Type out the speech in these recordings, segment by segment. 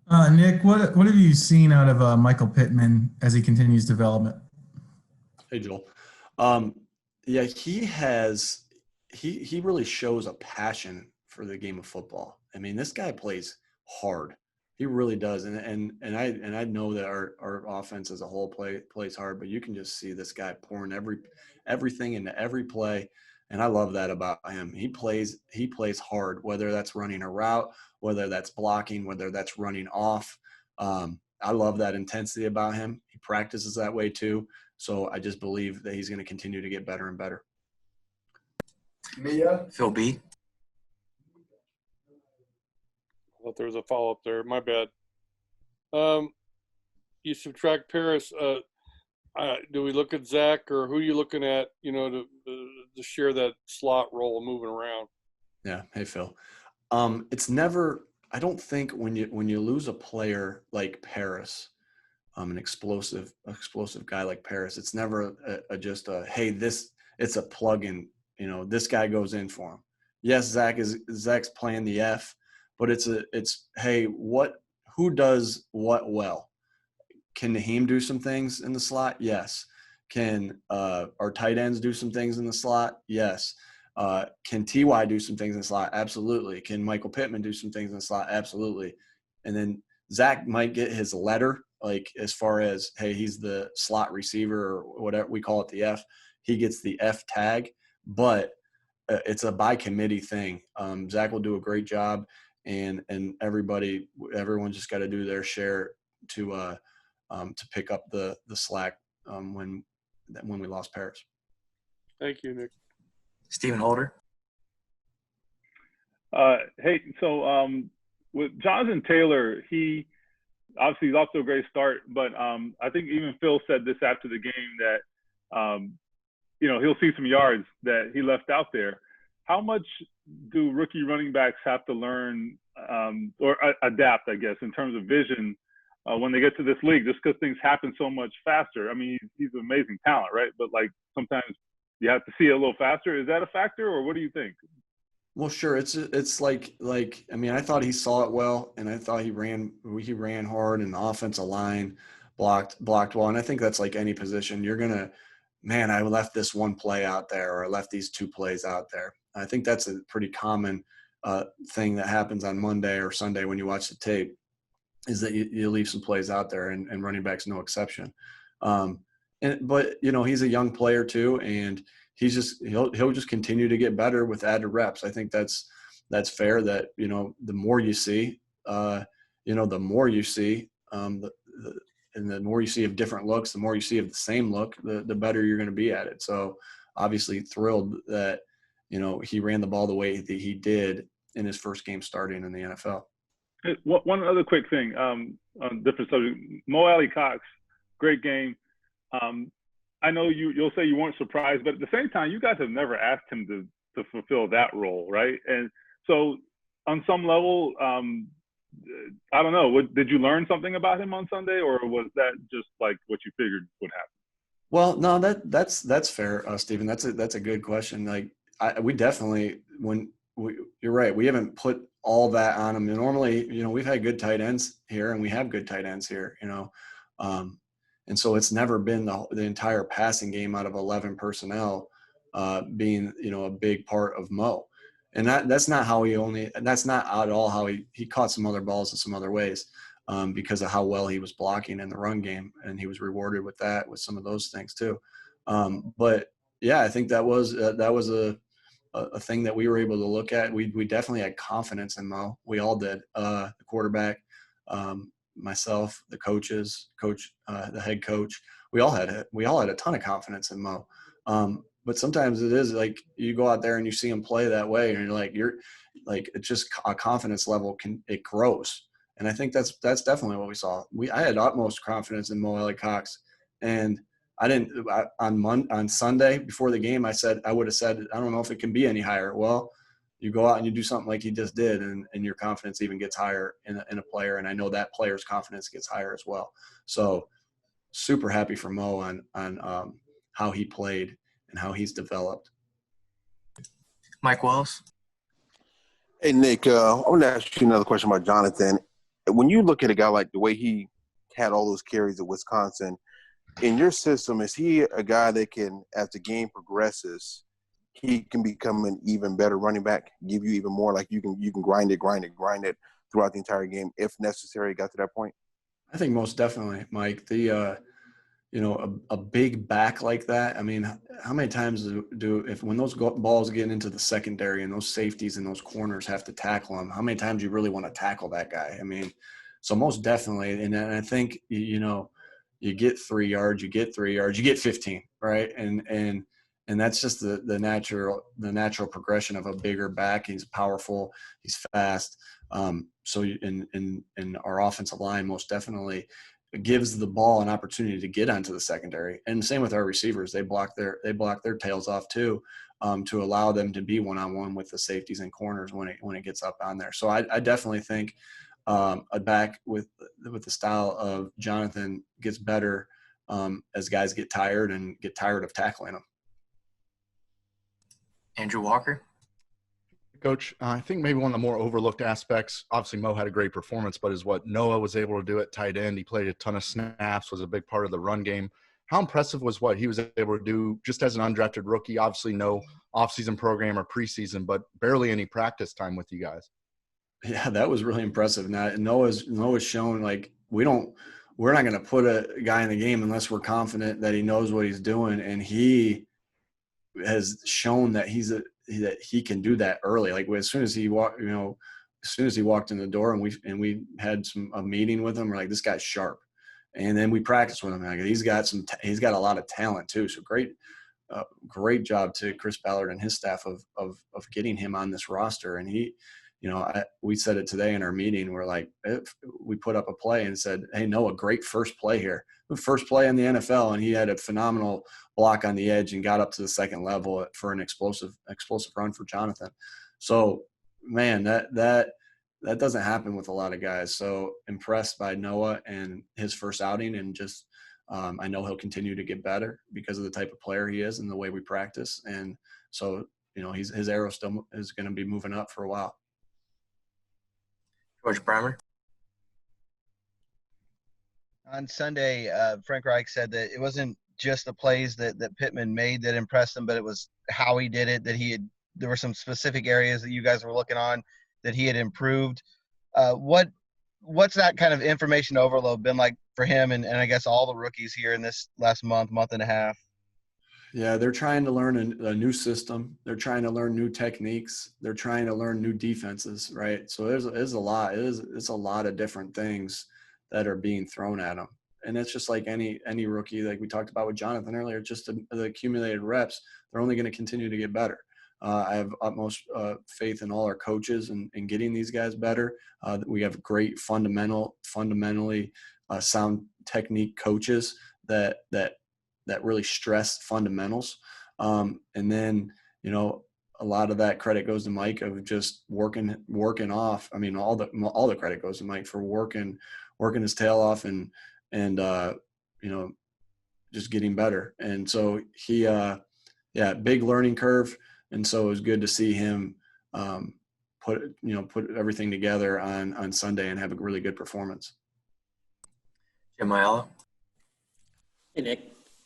Nick, what have you seen out of Michael Pittman as he continues development? Hey, Joel. Um, yeah, he really shows a passion for the game of football. I mean, this guy plays hard. He really does. And I know that our offense as a whole plays hard, but you can just see this guy pouring everything into every play. And I love that about him. He plays hard, whether that's running a route, whether that's blocking, whether that's running off. I love that intensity about him. He practices that way too. So I just believe that he's going to continue to get better and better. Mia? Phil B. I thought there was a follow-up there. My bad. Um, you subtract Paris. Do we look at Zach, or who are you looking at, to share that slot role moving around? Yeah. Hey, Phil. It's never. I don't think when you lose a player like Paris, an explosive guy like Paris, it's never just a hey, this it's a plug-in. This guy goes in for him. Yes, Zach's playing the F, but it's hey, who does what well? Can Naheem do some things in the slot? Yes. Can our tight ends do some things in the slot? Yes. Can Ty do some things in the slot? Absolutely. Can Michael Pittman do some things in the slot? Absolutely. And then Zach might get his letter, like as far as, hey, he's the slot receiver or whatever we call it, the F. He gets the F tag, but it's a by committee thing. Zach will do a great job, and everyone just got to do their share to pick up the slack when we lost Paris. Thank you, Nick. Stephen Holder. Hey, so with Jonathan Taylor, he obviously he's off to a great start, but I think even Phil said this after the game that he'll see some yards that he left out there. How much do rookie running backs have to learn or adapt, I guess, in terms of vision when they get to this league, just because things happen so much faster? I mean, he's an amazing talent, right? But like sometimes you have to see it a little faster. Is that a factor, or what do you think? Well, sure. It's like I mean, I thought he saw it well, and I thought he ran hard, and the offensive line blocked well. And I think that's like any position. You're gonna, man, I left this one play out there, or I left these two plays out there. I think that's a pretty common thing that happens on Monday or Sunday when you watch the tape, is that you leave some plays out there, and running back's no exception. But he's a young player too, and he'll just continue to get better with added reps. I think that's fair. That the more you see, the more you see, and the more you see of different looks, the more you see of the same look, the better you're going to be at it. So obviously thrilled that he ran the ball the way that he did in his first game starting in the NFL. One other quick thing on different subject. Alie-Cox, great game. I know you'll say you weren't surprised, but at the same time, you guys have never asked him to fulfill that role, right? And so on some level, I don't know, did you learn something about him on Sunday, or was that just like what you figured would happen? Well, no, that's fair, Stephen. That's a good question. Like we definitely, you're right, we haven't put all that on him. And normally, we've had good tight ends here, and we have good tight ends here, and so it's never been the entire passing game out of 11 personnel being, a big part of Mo. And that's not at all how he caught some other balls in some other ways because of how well he was blocking in the run game. And he was rewarded with some of those things too. But yeah, I think that was a thing that we were able to look at. We definitely had confidence in Mo. We all did. The quarterback, myself, the coaches, the head coach. We all had a ton of confidence in Mo. But sometimes it is like you go out there and you see him play that way, and you're like it's just a confidence level it grows. And I think that's definitely what we saw. I had utmost confidence in Alie-Cox, and I didn't on Sunday before the game. I would have said I don't know if it can be any higher. Well, you go out and you do something like he just did, and your confidence even gets higher in a player. And I know that player's confidence gets higher as well. So super happy for Mo on how he played and how he's developed. Mike Wells. Hey, Nick, I want to ask you another question about Jonathan. when you look at a guy like the way he had all those carries at Wisconsin, in your system, is he a guy that can, as the game progresses, he can become an even better running back, give you even more, like you can grind it throughout the entire game if necessary, got to that point? I think most definitely, Mike. A big back like that. I mean, how many times when those balls get into the secondary and those safeties and those corners have to tackle them, how many times do you really want to tackle that guy? I mean, so most definitely. And I think, you get 3 yards, you get 15, right? And that's just the natural progression of a bigger back. He's powerful, he's fast. So in our offensive line, most definitely gives the ball an opportunity to get onto the secondary. And same with our receivers. They block their tails off too, to allow them to be one-on-one with the safeties and corners when it gets up on there. So I definitely think a back with the style of Jonathan gets better as guys get tired of tackling them. Andrew Walker. Coach, I think maybe one of the more overlooked aspects, obviously Mo had a great performance, but is what Noah was able to do at tight end. He played a ton of snaps, was a big part of the run game. How impressive was what he was able to do just as an undrafted rookie? Obviously no offseason program or preseason, but barely any practice time with you guys. Yeah, that was really impressive. Now Noah's shown, like, we're not going to put a guy in the game unless we're confident that he knows what he's doing, and he has shown that that he can do that early. Like, as soon as he walked in the door and we had a meeting with him, we're like, this guy's sharp. And then we practiced with him. Like, he's got a lot of talent too. So great job to Chris Ballard and his staff of getting him on this roster. And he, we said it today in our meeting. We're like, we put up a play and said, hey, Noah, great first play here. The first play in the NFL, and he had a phenomenal block on the edge and got up to the second level for an explosive run for Jonathan. So, man, that doesn't happen with a lot of guys. So impressed by Noah and his first outing, and just I know he'll continue to get better because of the type of player he is and the way we practice. And so, his arrow still is going to be moving up for a while. George Breimer. On Sunday, Frank Reich said that it wasn't just the plays that Pittman made that impressed him, but it was how he did it, there were some specific areas that you guys were looking on that he had improved. What's that kind of information overload been like for him and I guess all the rookies here in this last month and a half? Yeah, they're trying to learn a new system. They're trying to learn new techniques. They're trying to learn new defenses, right? So there's a lot. It's a lot of different things that are being thrown at them. And it's just like any rookie, like we talked about with Jonathan earlier, just the accumulated reps, they're only going to continue to get better. I have utmost faith in all our coaches and getting these guys better. We have great fundamentally sound technique coaches that really stress fundamentals. And then, a lot of that credit goes to Mike of just working off. I mean, all the credit goes to Mike for working his tail off and just getting better. And so he, big learning curve. And so it was good to see him put everything together on Sunday and have a really good performance. Jim Ayala. Hey, Nick.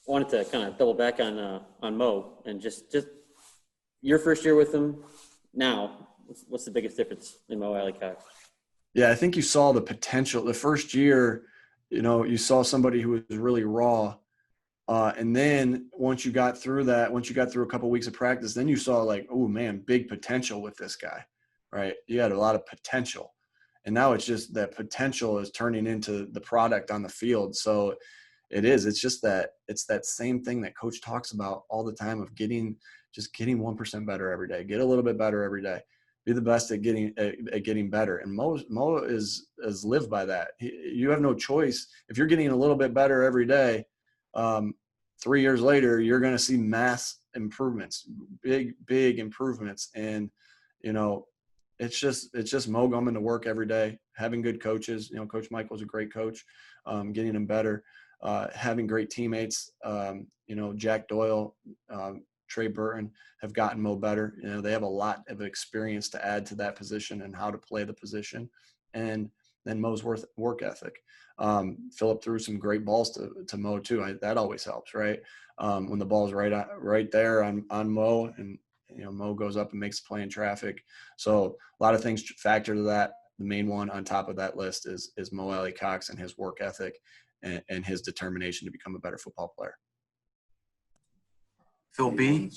I wanted to kind of double back on Mo and just your first year with him now. What's the biggest difference in Mo Alie-Cox? Yeah, I think you saw the potential. The first year, you saw somebody who was really raw. And then once you got through a couple of weeks of practice, then you saw like, oh man, big potential with this guy, right? You had a lot of potential. And now it's just that potential is turning into the product on the field. So it's that same thing that coach talks about all the time of getting 1% better every day, get a little bit better every day, be the best at getting better. And Mo is lived by that. You have no choice. If you're getting a little bit better every day, 3 years later, you're going to see mass improvements, big improvements. And, it's just Mo coming to work every day, having good coaches. Coach Michael's a great coach, getting him better, having great teammates. Jack Doyle, Trey Burton have gotten Mo better. They have a lot of experience to add to that position and how to play the position. And than Mo's work ethic. Phillip threw some great balls to Mo too. That always helps, right? When the ball's right there on Mo, and Mo goes up and makes a play in traffic. So a lot of things factor to that. The main one on top of that list is Mo Alie-Cox and his work ethic and his determination to become a better football player. Phil B.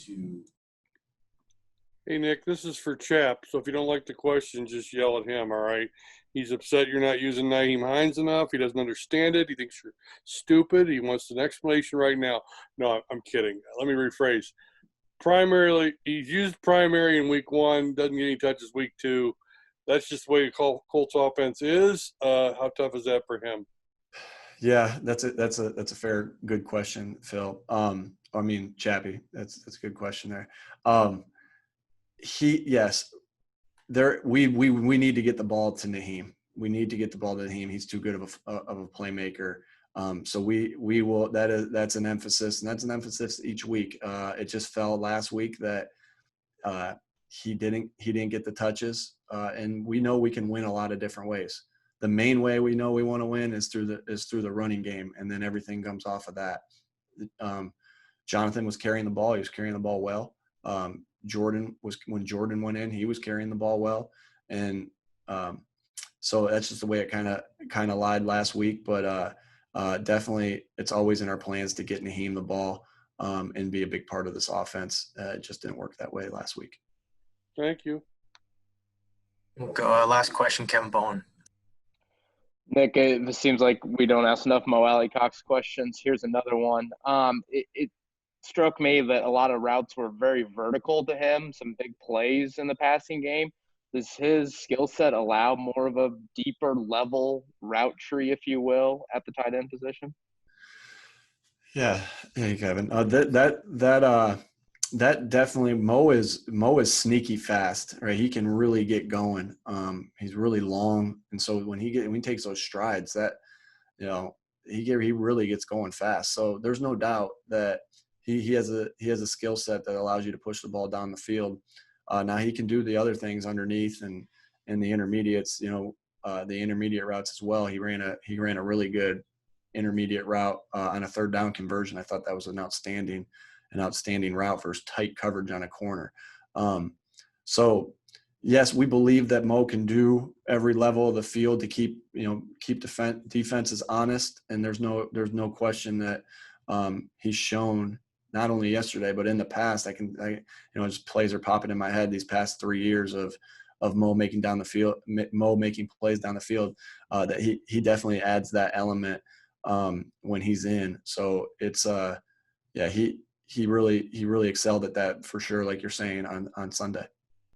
Hey, Nick, this is for Chap. So if you don't like the question, just yell at him, all right? He's upset you're not using Nyheim Hines enough. He doesn't understand it. He thinks you're stupid. He wants an explanation right now. No, I'm kidding. Let me rephrase. Primarily, he's used primary in week 1, doesn't get any touches week 2. That's just the way the Colts offense is. How tough is that for him? Yeah, that's a fair, good question, Phil. Chappie, that's a good question there. We need to get the ball to Nyheim. We need to get the ball to Nyheim. He's too good of a playmaker. So we will. That's an emphasis, and that's an emphasis each week. It just fell last week that he didn't get the touches, and we know we can win a lot of different ways. The main way we know we want to win is through the running game, and then everything comes off of that. Jonathan was carrying the ball. He was carrying the ball well. When Jordan went in, he was carrying the ball well, and so that's just the way it kind of lied last week. But definitely, it's always in our plans to get Nyheim the ball and be a big part of this offense. It just didn't work that way last week. Thank you. We'll go, last question, Kevin Bowen. Nick, it seems like we don't ask enough Mo Alie-Cox questions. Here's another one. It struck me that a lot of routes were very vertical to him, some big plays in the passing game. Does his skill set allow more of a deeper level route tree, if you will, at the tight end position? Yeah, hey Kevin. That definitely Mo is sneaky fast, right? He can really get going. He's really long, and so when he takes those strides, that he really gets going fast. So there's no doubt that he has a skill set that allows you to push the ball down the field. Now he can do the other things underneath and the intermediates, the intermediate routes as well. He ran a really good intermediate route on a third down conversion. I thought that was an outstanding route for tight coverage on a corner. So yes, we believe that Mo can do every level of the field to keep defenses honest. And there's no question that he's shown not only yesterday, but in the past. Just plays are popping in my head these past 3 years of Mo making plays down the field, that he definitely adds that element when he's in. So it's he really excelled at that for sure, like you're saying on Sunday.